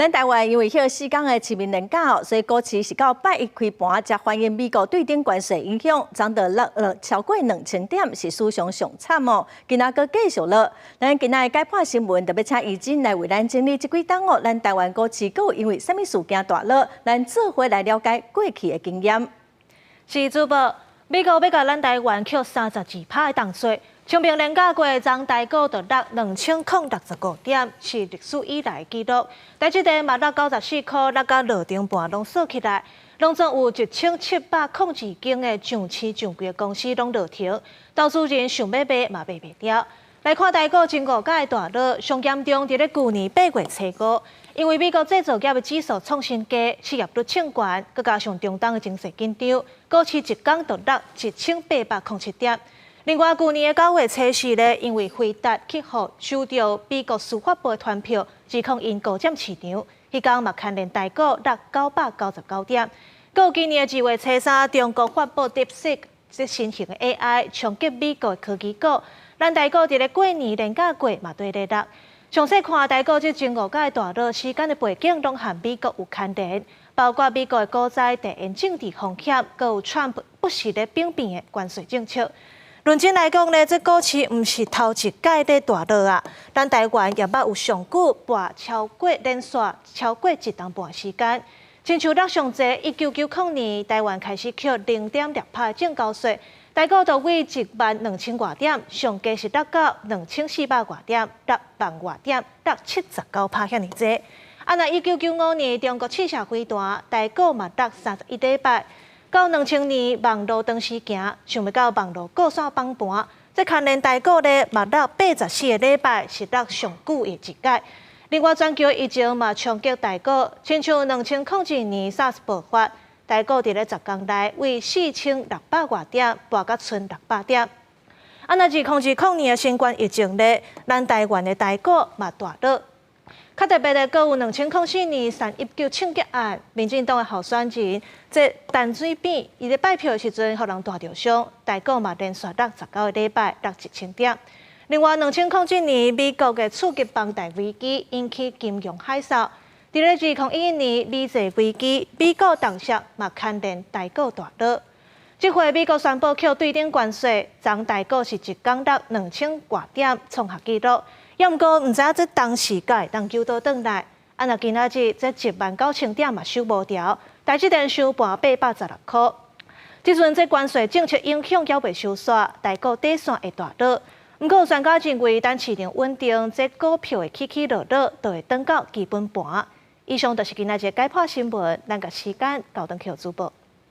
咱台湾因为迄4天的市民连假，所以股市是到拜一开盘，才反映美国对顶关税影响，涨到超过2000点，是史上上惨哦。今仔个继续了，咱今仔解破新闻，特别请义诊来为咱整理这几档哦。咱台湾股市有因为什么事件大落，咱做伙来了解过去的经验。是主播，美国要甲咱台湾扣32%的重税。清明连假过，昨台股就落2065点，是历史以来纪录。台积电嘛落94块，落到落停半拢锁起来。拢总有1702间的上市上柜公司拢落停，投资人想要买嘛买袂掉。来看台股前5天的大落，上严重伫咧去年8月初5，因为美国制造业的指数创新低，失业率抢悬，佮加上中东的经济紧张，股市一天就落1807点。另外，去年的9月初4咧，因为辉达客户收到美国司法部的传票，指控因高占市场，迄天嘛牵连台股落999点。到今年的2月初3，中国发布 DeepSeek 这新型的 AI 冲击美国的科技股，咱台股伫咧过年连假过嘛对咧落。详细看台股这前5天的大落时间的背景，拢和美国有牵连，包括美国的股灾、地缘政治风险，佮有 Trump 不时咧变变的关税政策。论真来讲呢，这股市毋是头一届咧大落啊，咱台湾也捌有上久跋超过连续超过1年半时间。亲像落上济，1990年台湾开始扣0.6%正交税，台股就为12000多点，上加是落到2400多点，6万多点，落79%遐尼济。啊，那1995年中国试射飞弹，台股嘛落31礼拜。到2000年网络当时行，想要到网络过线崩盘，这牵连台股咧嘛落84个礼拜，是落上久的一届。另外，全球疫情嘛冲击台股，亲像2001年 SARS 爆发，台股伫咧10天内为4600多点，跌到剩600点。啊，那2020年的新冠疫情咧，咱台湾的台股嘛大落。较特别的，阁有2004年319抢劫案，民进党的候选人这陈水扁，伊咧拜票的时阵，互人大受伤，台股嘛连续落19个礼拜，落1000点。另外，2007年美国的次级房贷危机引起金融海啸，伫咧2011年美债危机，美股动息嘛牵连台股大落。这回美国宣布扣对顶关税，昨台股是一天落2000多点，创下纪录。要毋过，毋知影这当时会当救倒转来。啊，那今仔日这19000点嘛收无掉，台积电收盘816块。即阵这关税政策影响还未收煞，台股底线会大落。毋过，专家认为，等市场稳定，这股票的起起落落，就会转到基本盘。以上就是今仔日解破新闻，咱个时间交转去主播。